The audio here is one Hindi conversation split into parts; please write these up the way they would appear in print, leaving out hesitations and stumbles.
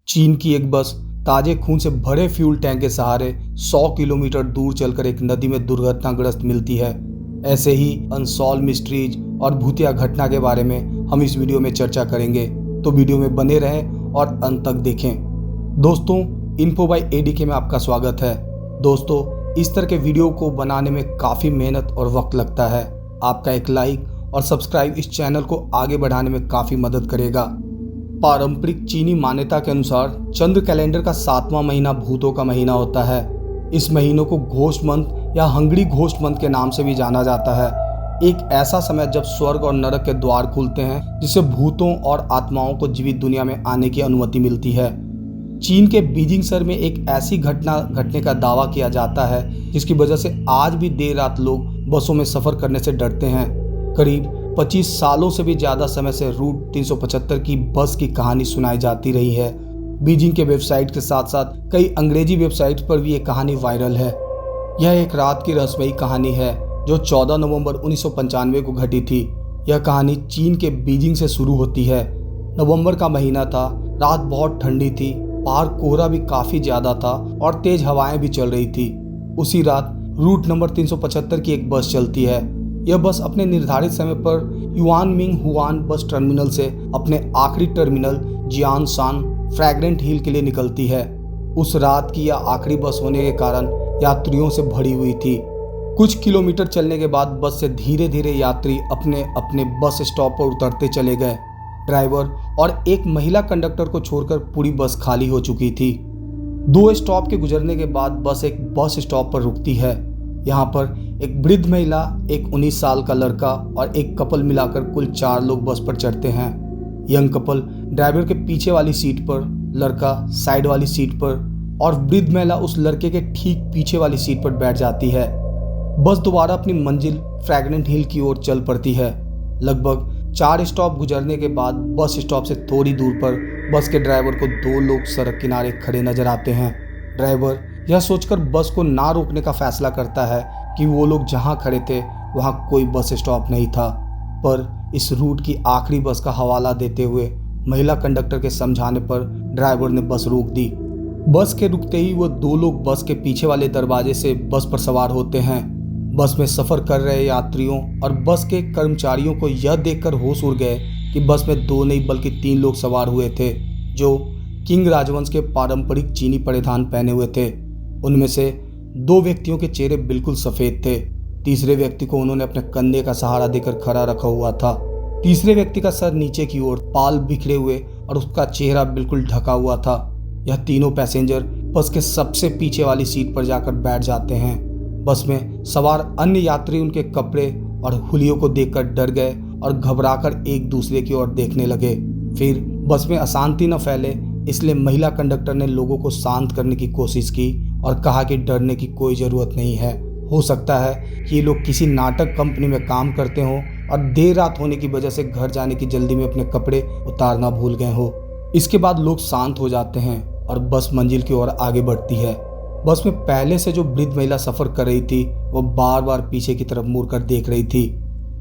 चीन की एक बस ताजे खून से भरे फ्यूल टैंक के सहारे 100 किलोमीटर दूर चलकर एक नदी में दुर्घटनाग्रस्त मिलती है। ऐसे ही अनसॉल्व मिस्ट्रीज और भूतिया घटना के बारे में हम इस वीडियो में चर्चा करेंगे, तो वीडियो में बने रहें और अंत तक देखें। दोस्तों, इन्फो बाय एडीके में आपका स्वागत है। दोस्तों, इस तरह के वीडियो को बनाने में काफ़ी मेहनत और वक्त लगता है। आपका एक लाइक और सब्सक्राइब इस चैनल को आगे बढ़ाने में काफ़ी मदद करेगा। पारंपरिक चीनी मान्यता के अनुसार चंद्र कैलेंडर का 7वां महीना भूतों का महीना होता है। इस महीनों को घोस्ट मंथ या हंगरी घोस्ट मंथ के नाम से भी जाना जाता है। एक ऐसा समय जब स्वर्ग और नरक के द्वार खुलते हैं, जिससे भूतों और आत्माओं को जीवित दुनिया में आने की अनुमति मिलती है। चीन के बीजिंग शहर में एक ऐसी घटना घटने का दावा किया जाता है, जिसकी वजह से आज भी देर रात लोग बसों में सफ़र करने से डरते हैं। करीब 25 सालों से भी ज़्यादा समय से रूट 375 की बस की कहानी सुनाई जाती रही है। बीजिंग के वेबसाइट के साथ साथ कई अंग्रेजी वेबसाइट पर भी ये कहानी वायरल है। यह एक रात की रहस्यमयी कहानी है जो 14 नवंबर 1995 को घटी थी। यह कहानी चीन के बीजिंग से शुरू होती है। नवंबर का महीना था, रात बहुत ठंडी थी, बाहर कोहरा भी काफ़ी ज़्यादा था और तेज़ हवाएं भी चल रही थी। उसी रात रूट नंबर 375 की एक बस चलती है। यह बस अपने निर्धारित समय पर yuan Ming Hwan bus terminal से अपने आखिरी टर्मिनल जियानशान फ्रैग्रेंट हिल के लिए निकलती है। उस रात की यह आखिरी बस होने के कारण यात्रियों से भरी हुई थी। कुछ किलोमीटर चलने के बाद बस से धीरे धीरे यात्री अपने अपने बस स्टॉप पर उतरते चले गए। ड्राइवर और एक महिला कंडक्टर को छोड़कर पूरी बस खाली हो चुकी थी। 2 स्टॉप के गुजरने के बाद बस एक बस स्टॉप पर रुकती है। यहाँ पर एक वृद्ध महिला, एक 19 साल का लड़का और एक कपल मिलाकर कुल 4 लोग बस पर चढ़ते हैं। यंग कपल ड्राइवर के पीछे वाली सीट पर, लड़का साइड वाली सीट पर और वृद्ध महिला उस लड़के के ठीक पीछे वाली सीट पर बैठ जाती है। बस दोबारा अपनी मंजिल फ्रैग्रेंट हिल की ओर चल पड़ती है। लगभग 4 स्टॉप गुजरने के बाद बस स्टॉप से थोड़ी दूर पर बस के ड्राइवर को 2 लोग सड़क किनारे खड़े नजर आते हैं। ड्राइवर यह सोचकर बस को ना रोकने का फैसला करता है कि वो लोग जहां खड़े थे वहां कोई बस स्टॉप नहीं था, पर इस रूट की आखिरी बस का हवाला देते हुए महिला कंडक्टर के समझाने पर ड्राइवर ने बस रोक दी। बस के रुकते ही वो 2 लोग बस के पीछे वाले दरवाजे से बस पर सवार होते हैं। बस में सफ़र कर रहे यात्रियों और बस के कर्मचारियों को यह देखकर होश उड़ गए कि बस में 2 नहीं बल्कि 3 लोग सवार हुए थे, जो किंग राजवंश के पारंपरिक चीनी परिधान पहने हुए थे। उनमें से 2 व्यक्तियों के चेहरे बिल्कुल सफ़ेद थे। तीसरे व्यक्ति को उन्होंने अपने कंधे का सहारा देकर खड़ा रखा हुआ था। तीसरे व्यक्ति का सर नीचे की ओर, बाल बिखरे हुए और उसका चेहरा बिल्कुल ढका हुआ था। यह तीनों पैसेंजर बस के सबसे पीछे वाली सीट पर जाकर बैठ जाते हैं। बस में सवार अन्य यात्री उनके कपड़े और हुलियों को देखकर डर गए और घबराकर एक दूसरे की ओर देखने लगे। फिर बस में अशांति न फैले, इसलिए महिला कंडक्टर ने लोगों को शांत करने की कोशिश की और कहा कि डरने की कोई ज़रूरत नहीं है। हो सकता है कि ये लोग किसी नाटक कंपनी में काम करते हों और देर रात होने की वजह से घर जाने की जल्दी में अपने कपड़े उतारना भूल गए हो। इसके बाद लोग शांत हो जाते हैं और बस मंजिल की ओर आगे बढ़ती है। बस में पहले से जो वृद्ध महिला सफ़र कर रही थी, वो बार बार पीछे की तरफ मुड़कर देख रही थी।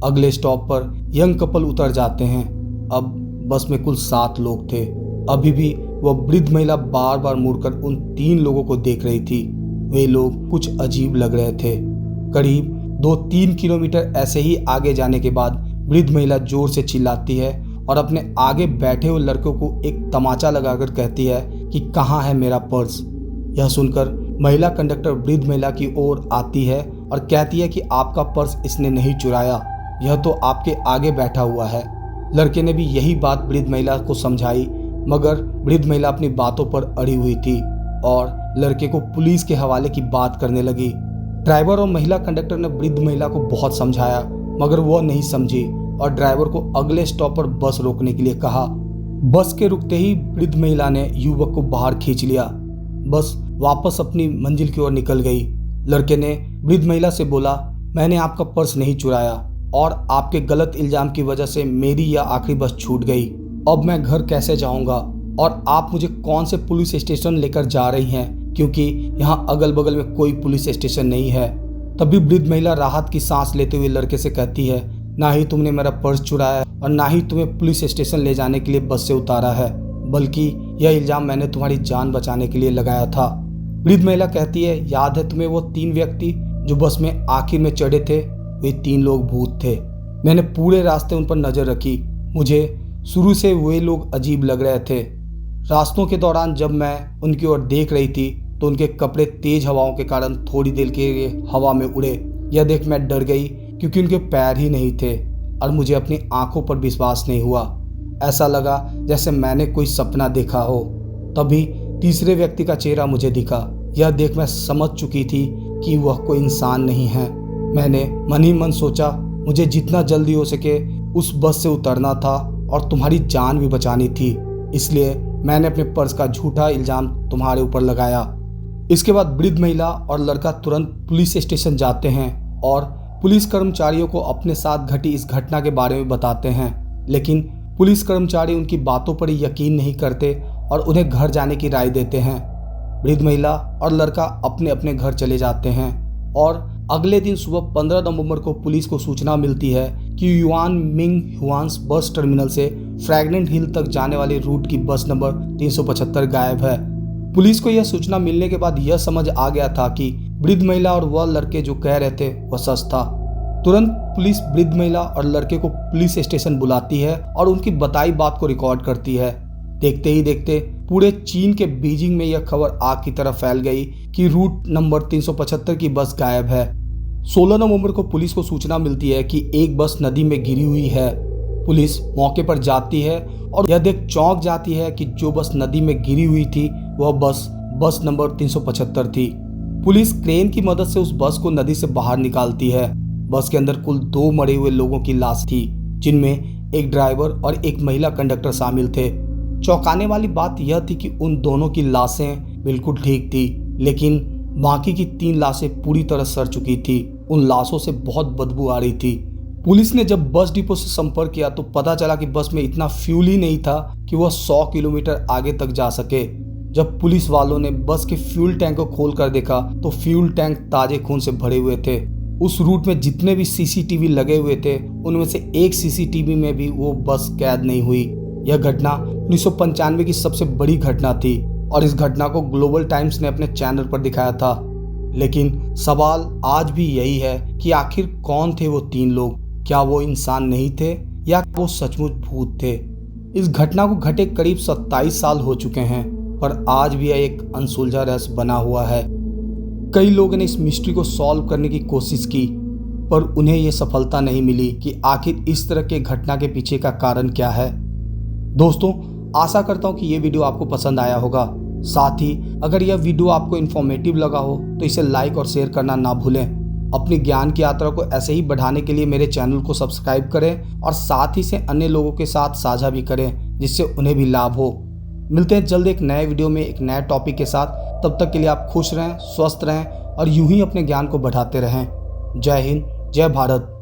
अगले स्टॉप पर यंग कपल उतर जाते हैं। अब बस में कुल 7 लोग थे। अभी भी वह वृद्ध महिला बार बार मुड़कर उन 3 लोगों को देख रही थी। वे लोग कुछ अजीब लग रहे थे। करीब 2-3 किलोमीटर ऐसे ही आगे जाने के बाद वृद्ध महिला जोर से चिल्लाती है और अपने आगे बैठे हुए लड़कों को एक तमाचा लगाकर कहती है कि कहाँ है मेरा पर्स। यह सुनकर महिला कंडक्टर वृद्ध महिला की ओर आती है और कहती है कि आपका पर्स इसने नहीं चुराया, यह तो आपके आगे बैठा हुआ है। लड़के ने भी यही बात वृद्ध महिला को समझाई, मगर वृद्ध महिला अपनी बातों पर अड़ी हुई थी और लड़के को पुलिस के हवाले की बात करने लगी। ड्राइवर और महिला कंडक्टर ने वृद्ध महिला को बहुत समझाया, मगर वह नहीं समझी और ड्राइवर को अगले स्टॉप पर बस रोकने के लिए कहा। बस के रुकते ही वृद्ध महिला ने युवक को बाहर खींच लिया। बस वापस अपनी मंजिल की ओर निकल गई। लड़के ने वृद्ध महिला से बोला, मैंने आपका पर्स नहीं चुराया और आपके गलत इल्जाम की वजह से मेरी यह आखिरी बस छूट गई। अब मैं घर कैसे जाऊंगा और आप मुझे कौन से पुलिस स्टेशन लेकर जा रही हैं, क्योंकि यहाँ अगल बगल में कोई पुलिस स्टेशन नहीं है। तभी वृद्ध महिला राहत की सांस लेते हुए लड़के से कहती है, ना ही तुमने मेरा पर्स चुराया और ना ही तुम्हें पुलिस स्टेशन ले जाने के लिए बस से उतारा है, बल्कि यह इल्जाम मैंने तुम्हारी जान बचाने के लिए लगाया था। वृद्ध महिला कहती है, याद है तुम्हें वो 3 व्यक्ति जो बस में आखिर में चढ़े थे? वे 3 लोग भूत थे। मैंने पूरे रास्ते उन पर नजर रखी। मुझे शुरू से वे लोग अजीब लग रहे थे। रास्तों के दौरान जब मैं उनकी ओर देख रही थी तो उनके कपड़े तेज हवाओं के कारण थोड़ी देर के लिए हवा में उड़े। यह देख मैं डर गई क्योंकि उनके पैर ही नहीं थे और मुझे अपनी आंखों पर विश्वास नहीं हुआ। ऐसा लगा जैसे मैंने कोई सपना देखा हो। तभी तीसरे व्यक्ति का चेहरा मुझे दिखा। यह देख मैं समझ चुकी थी कि वह कोई इंसान नहीं है। मैंने मन ही मन सोचा, मुझे जितना जल्दी हो सके उस बस से उतरना था और तुम्हारी जान भी बचानी थी, इसलिए मैंने अपने पर्स का झूठा इल्जाम तुम्हारे ऊपर लगाया। इसके बाद वृद्ध महिला और लड़का तुरंत पुलिस स्टेशन जाते हैं और पुलिस कर्मचारियों को अपने साथ घटी इस घटना के बारे में बताते हैं, लेकिन पुलिस कर्मचारी उनकी बातों पर यकीन नहीं करते और उन्हें घर जाने की राय देते हैं। वृद्ध महिला और लड़का अपने अपने घर चले जाते हैं और अगले दिन सुबह 15 नवंबर को पुलिस को सूचना मिलती है कि युआन मिंग हुआन्स बस टर्मिनल से फ्रैगनेंट हिल तक जाने वाली रूट की बस नंबर 375 गायब है। पुलिस को यह सूचना मिलने के बाद यह समझ आ गया था कि वृद्ध महिला और वह लड़के जो कह रहे थे वह सच था। तुरंत पुलिस वृद्ध महिला और लड़के को पुलिस स्टेशन बुलाती है और उनकी बताई बात को रिकॉर्ड करती है। देखते ही देखते पूरे चीन के बीजिंग में यह खबर आग की तरह फैल गई कि रूट नंबर 375 की बस गायब है। 16 नवंबर को पुलिस को सूचना मिलती है कि एक बस नदी में गिरी हुई है। पुलिस मौके पर जाती है और यह देख चौंक जाती है कि जो बस नदी में गिरी हुई थी वह बस नंबर 375 थी। पुलिस क्रेन की मदद से उस बस को नदी से बाहर निकालती है। बस के अंदर कुल 2 मरे हुए लोगों की लाश थी, जिनमें एक ड्राइवर और एक महिला कंडक्टर शामिल थे। चौंकाने वाली बात यह थी कि उन दोनों की लाशें बिल्कुल ठीक थी, लेकिन बाकी की 3 लाशें पूरी तरह सड़ चुकी थी। उन लाशों से बहुत बदबू आ रही थी। पुलिस ने जब बस डिपो से संपर्क किया तो पता चला कि बस में इतना फ्यूल ही नहीं था कि वह 100 किलोमीटर आगे तक जा सके। जब पुलिस वालों ने बस के फ्यूल टैंक को खोल कर देखा तो फ्यूल टैंक ताजे खून से भरे हुए थे। उस रूट में जितने भी सीसीटीवी लगे हुए थे उनमें से एक सीसीटीवी में भी वो बस कैद नहीं हुई। यह घटना 1995 की सबसे बड़ी घटना थी और इस घटना को ग्लोबल टाइम्स ने अपने चैनल पर दिखाया था। लेकिन सवाल आज भी यही है कि आखिर कौन थे वो 3 लोग? क्या वो इंसान नहीं थे या वो सचमुच भूत थे? इस घटना को घटे करीब 27 साल हो चुके हैं, पर आज भी यह एक अनसुलझा रहस्य बना हुआ है। कई लोगों ने इस मिस्ट्री को सॉल्व करने की कोशिश की, पर उन्हें यह सफलता नहीं मिली कि आखिर इस तरह के घटना के पीछे का कारण क्या है। दोस्तों, आशा करता हूं कि ये वीडियो आपको पसंद आया होगा। साथ ही अगर यह वीडियो आपको इन्फॉर्मेटिव लगा हो तो इसे लाइक और शेयर करना ना भूलें। अपनी ज्ञान की यात्रा को ऐसे ही बढ़ाने के लिए मेरे चैनल को सब्सक्राइब करें और साथ ही से अन्य लोगों के साथ साझा भी करें, जिससे उन्हें भी लाभ हो। मिलते हैं जल्द एक नए वीडियो में एक नए टॉपिक के साथ। तब तक के लिए आप खुश रहें, स्वस्थ रहें और यूं ही अपने ज्ञान को बढ़ाते रहें। जय हिंद, जय भारत।